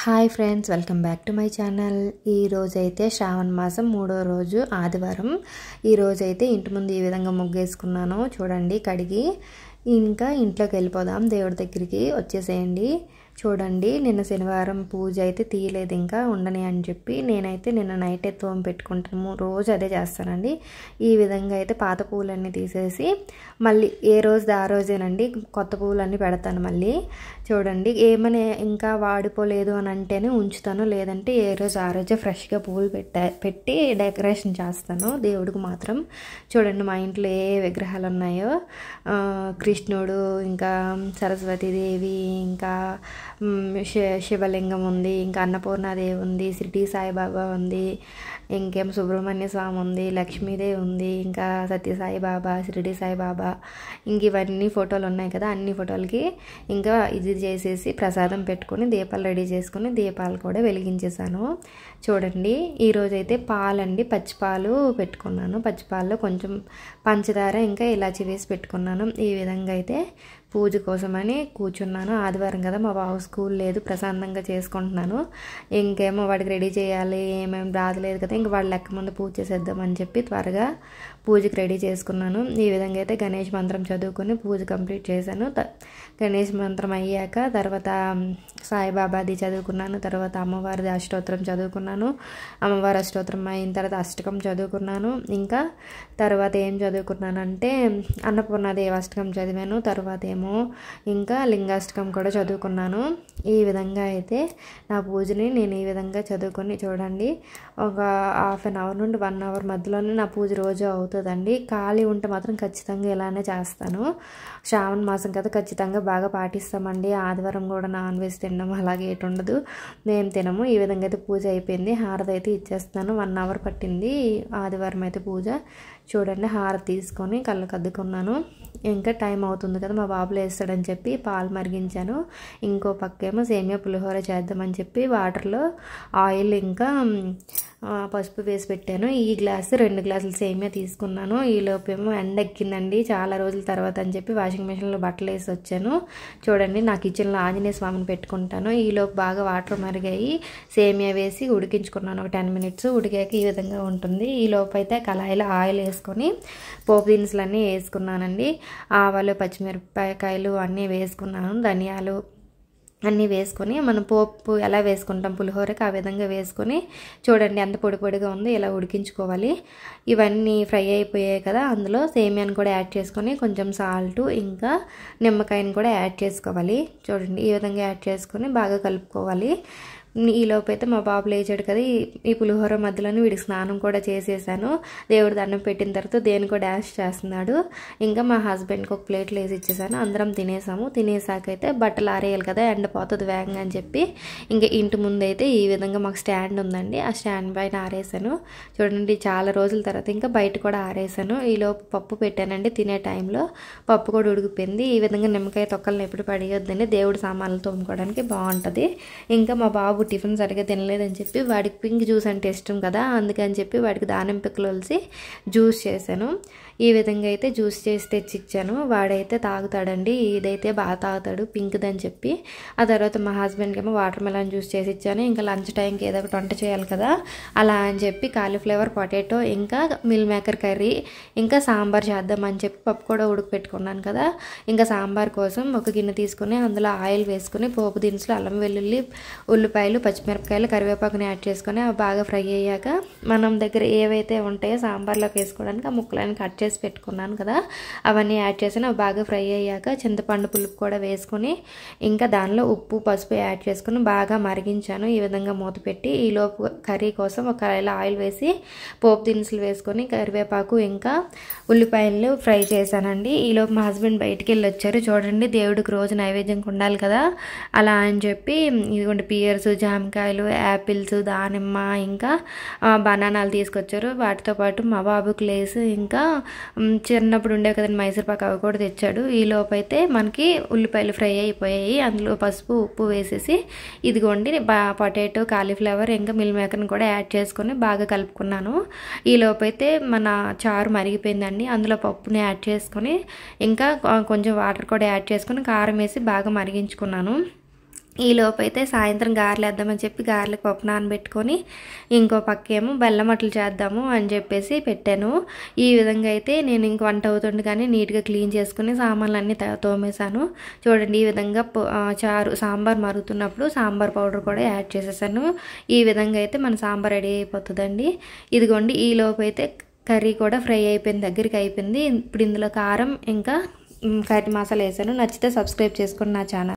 Hi friends, welcome back to my channel. ఈ రోజైతే శ్రావణ మాసం 3వ రోజు ఆదివారం. ఈ రోజైతే ఇంటి ముందు ఈ విధంగా ముగ్గేసుకున్నాను చూడండి, కడిగి. ఇంకా ఇంట్లోకి వెళ్ళిపోదాం, దేవుడి దగ్గరికి వచ్చేసేయండి. చూడండి, నిన్న శనివారం పూజ అయితే తీయలేదు, ఇంకా ఉండని అని చెప్పి నేనైతే నిన్న నైటే తోమ పెట్టుకుంటాము, రోజు అదే చేస్తానండి. ఈ విధంగా అయితే పాత పూలన్నీ తీసేసి మళ్ళీ ఏ రోజు ఆ రోజేనండి కొత్త పూలన్నీ పెడతాను. మళ్ళీ చూడండి, ఏమని ఇంకా వాడిపోలేదు అని అంటేనే ఉంచుతాను, లేదంటే ఏ రోజు ఆ రోజే ఫ్రెష్గా పూలు పెట్టి డెకరేషన్ చేస్తాను దేవుడికి మాత్రం. చూడండి, మా ఇంట్లో ఏ విగ్రహాలు ఉన్నాయో, కృష్ణుడు, ఇంకా సరస్వతీదేవి, ఇంకా శివలింగం ఉంది, ఇంకా అన్నపూర్ణాదేవి ఉంది, షిరిడి సాయిబాబా ఉంది, ఇంకేం సుబ్రహ్మణ్య స్వామి ఉంది, లక్ష్మీదేవి ఉంది, ఇంకా సత్యసాయిబాబా, షిరిడి సాయిబాబా, ఇంక ఇవన్నీ ఫోటోలు ఉన్నాయి కదా, అన్ని ఫోటోలకి ఇంకా ఇది చేసేసి ప్రసాదం పెట్టుకొని దీపాలు రెడీ చేసుకొని దీపాలు కూడా వెలిగించేసాను. చూడండి, ఈరోజైతే పాలండి, పచ్చిపాలు పెట్టుకున్నాను. పచ్చిపాల్లో కొంచెం పంచదార ఇంకా ఇలాచి వేసి పెట్టుకున్నాను. ఈ విధంగా అయితే పూజ కోసమని కూర్చున్నాను. ఆదివారం కదా, మా బాబు స్కూల్ లేదు, ప్రశాంతంగా చేసుకుంటున్నాను. ఇంకేమో వాడికి రెడీ చేయాలి, ఏమేమి రాదులేదు కదా, ఇంక వాడు లెక్క ముందు పూజ చేసేద్దామని చెప్పి త్వరగా పూజకి రెడీ చేసుకున్నాను. ఈ విధంగా అయితే గణేష్ మంత్రం చదువుకొని పూజ కంప్లీట్ చేశాను. గణేష్ మంత్రం అయ్యాక తర్వాత సాయిబాబాది చదువుకున్నాను, తర్వాత అమ్మవారిది అష్టోత్తరం చదువుకున్నాను. అమ్మవారి అష్టోత్తరం అయిన తర్వాత అష్టకం చదువుకున్నాను. ఇంకా తర్వాత ఏం చదువుకున్నానంటే అన్నపూర్ణాదేవి అష్టకం చదివాను. తర్వాత ఏమో ఇంకా లింగాష్టకం కూడా చదువుకున్నాను. ఈ విధంగా అయితే నా పూజని నేను ఈ విధంగా చదువుకొని చూడండి, ఒక హాఫ్ అన్ అవర్ నుండి 1 అవర్ మధ్యలోనే నా పూజ రోజు అవుతుందండి. ఖాళీ ఉంటే మాత్రం ఖచ్చితంగా ఇలానే చేస్తాను. శ్రావణ మాసం కదా, ఖచ్చితంగా బాగా పాటిస్తామండి. ఆదివారం కూడా నాన్ వెజ్ తినడం అలాగే ఎటు ఉండదు, మేము తినము. ఈ విధంగా అయితే పూజ అయిపోయింది. హారతి అయితే ఇచ్చేస్తున్నాను. 1 అవర్ పట్టింది ఆదివారం అయితే పూజ. చూడండి, హారతి తీసుకొని కళ్ళకు అద్దుకున్నాను. ఇంకా టైం అవుతుంది కదా, మా బాబులు వేస్తాడని చెప్పి పాలు మరిగించాను. ఇంకో పక్కేమో సేమియా పులిహోర చేద్దామని చెప్పి వాటర్లో ఆయిల్ ఇంకా పసుపు వేసి పెట్టాను. ఈ గ్లాసు 2 గ్లాసులు సేమియా తీసుకున్నాను. ఈ లోపేమో ఎండ ఎక్కిందండి చాలా రోజుల తర్వాత అని చెప్పి వాషింగ్ మిషన్లో బట్టలు వేసి వచ్చాను. చూడండి, నా కిచెన్లో ఆంజనేయ స్వామిని పెట్టుకుంటాను. ఈలోపు బాగా వాటర్ మరిగాయి, సేమియా వేసి ఉడికించుకున్నాను. ఒక 10 మినిట్స్ ఉడికాక ఈ విధంగా ఉంటుంది. ఈ లోపు అయితే కళాయిలో ఆయిల్ వేసుకొని పోపు దినుసులన్నీ వేసుకున్నానండి. ఆవాలు, పచ్చిమిరపకాయలు అన్నీ వేసుకున్నాను, ధనియాలు అన్నీ వేసుకొని మనం పోపు ఎలా వేసుకుంటాం పులిహోరకి ఆ విధంగా వేసుకొని చూడండి ఎంత పొడి పొడిగా ఉందో ఇలా ఉడికించుకోవాలి. ఇవన్నీ ఫ్రై అయిపోయాయి కదా, అందులో సేమియాని కూడా యాడ్ చేసుకొని కొంచెం సాల్ట్ ఇంకా నిమ్మకాయని కూడా యాడ్ చేసుకోవాలి. చూడండి, ఈ విధంగా యాడ్ చేసుకొని బాగా కలుపుకోవాలి. ఈ లోపు అయితే మా బాబు లేచాడు కదా, ఈ పులిహోర మధ్యలోనే వీడికి స్నానం కూడా చేసేసాను. దేవుడు దండం పెట్టిన తర్వాత దేని కూడా డాన్స్ చేస్తున్నాడు. ఇంకా మా హస్బెండ్కి ఒక ప్లేట్లో వేసి ఇచ్చేసాను. అందరం తినేసాము. తినేసాకైతే బట్టలు ఆరేయాలి కదా, ఎండపోతుంది వేగంగా అని చెప్పి ఇంకా ఇంటి ముందు అయితే ఈ విధంగా మాకు స్టాండ్ ఉందండి, ఆ స్టాండ్ పైన ఆరేసాను. చూడండి, చాలా రోజుల తర్వాత ఇంకా బయట కూడా ఆరేసాను. ఈ లోపు పప్పు పెట్టానండి. తినే టైంలో పప్పు కూడా ఉడికిపోయింది. ఈ విధంగా నిమ్మకాయ తొక్కలను ఎప్పుడు పడేయొద్దండి, దేవుడి సామాన్లు తోముకోవడానికి బాగుంటుంది. ఇంకా మా బాబు టిఫిన్ సరిగ్గా తినలేదని చెప్పి వాడికి పింక్ జ్యూస్ అంటే ఇష్టం కదా, అందుకని చెప్పి వాడికి దానిమ్మ పిక్కలు వలిసి జ్యూస్ చేశాను. ఈ విధంగా అయితే జ్యూస్ చేసి తెచ్చిచ్చాను. వాడైతే తాగుతాడండి, ఇదైతే బాగా తాగుతాడు పింక్దని చెప్పి. ఆ తర్వాత మా హస్బెండ్కి ఏమో వాటర్ మెలన్ జ్యూస్ చేసి ఇచ్చాను. ఇంకా లంచ్ టైంకి ఏదో ఒకటి వంట చేయాలి కదా, అలా అని చెప్పి కాలీఫ్లవర్, పొటాటో, ఇంకా మిల్ మేకర్ కర్రీ, ఇంకా సాంబార్ చేద్దామని చెప్పి పప్పు కూడా ఉడకపెట్టుకున్నాను కదా. ఇంకా సాంబార్ కోసం ఒక గిన్నె తీసుకుని అందులో ఆయిల్ వేసుకుని పోపు దినుసులు, అల్లం వెల్లుల్లి, ఉల్లిపాయలు, పచ్చిమిరపకాయలు, కరివేపాకుని యాడ్ చేసుకొని అవి బాగా ఫ్రై అయ్యాక మనం దగ్గర ఏవైతే ఉంటాయో సాంబార్లోకి వేసుకోవడానికి ఆ ముక్కలని కట్ చేసి పెట్టుకున్నాను కదా, అవన్నీ యాడ్ చేసి అవి బాగా ఫ్రై అయ్యాక చింతపండు పులుపు కూడా వేసుకొని ఇంకా దానిలో ఉప్పు, పసుపు యాడ్ చేసుకుని బాగా మరిగించాను. ఈ విధంగా మూత పెట్టి ఈలోపు కర్రీ కోసం ఒక కడాయిలో ఆయిల్ వేసి పోపు దినుసులు వేసుకొని కరివేపాకు ఇంకా ఉల్లిపాయలు ఫ్రై చేశానండి. ఈలోపు మా హస్బెండ్ బయటికి వెళ్ళి వచ్చారు. చూడండి, దేవుడికి రోజు నైవేద్యంగా ఉండాలి కదా, అలా అని చెప్పి ఇదిగోండి పియర్స్, జామకాయలు, యాపిల్స్, దానిమ్మ, ఇంకా బనానాలు తీసుకొచ్చారు. వాటితో పాటు మా బాబుకి లేసు ఇంకా చిన్నప్పుడు ఉండే కదండి మైసూర్పాకు, అవి కూడా తెచ్చాడు. ఈ లోపు అయితే మనకి ఉల్లిపాయలు ఫ్రై అయిపోయాయి. అందులో పసుపు, ఉప్పు వేసేసి ఇదిగోండి పొటాటో, కాలీఫ్లవర్ ఇంకా మిల్ మేకర్ని కూడా యాడ్ చేసుకొని బాగా కలుపుకున్నాను. ఈ లోపు అయితే మన చారు మరిగిపోయిందండి. అందులో పప్పుని యాడ్ చేసుకొని ఇంకా కొంచెం వాటర్ కూడా యాడ్ చేసుకొని కారం వేసి బాగా మరిగించుకున్నాను. ఈ లోపైతే సాయంత్రం గారెలు వేద్దామని చెప్పి గారెలకు పప్పు నానబెట్టుకొని ఇంకో పక్కేమో బెల్లం అట్లు చేద్దాము అని చెప్పేసి పెట్టాను. ఈ విధంగా అయితే నేను ఇంక వంట అవుతుంది కానీ నీట్గా క్లీన్ చేసుకుని సామాన్లు అన్నీ తోమేశాను. చూడండి, ఈ విధంగా సాంబార్ మరుగుతున్నప్పుడు సాంబార్ పౌడర్ కూడా యాడ్ చేసేసాను. ఈ విధంగా అయితే మన సాంబార్ రెడీ అయిపోతుందండి. ఇదిగోండి, ఈ లోపు అయితే కర్రీ కూడా ఫ్రై అయిపోయింది, దగ్గరికి అయిపోయింది. ఇప్పుడు ఇందులో కారం ఇంకా కర్రీ మసాలా వేసాను. నచ్చితే సబ్స్క్రైబ్ చేసుకోండి నా ఛానల్.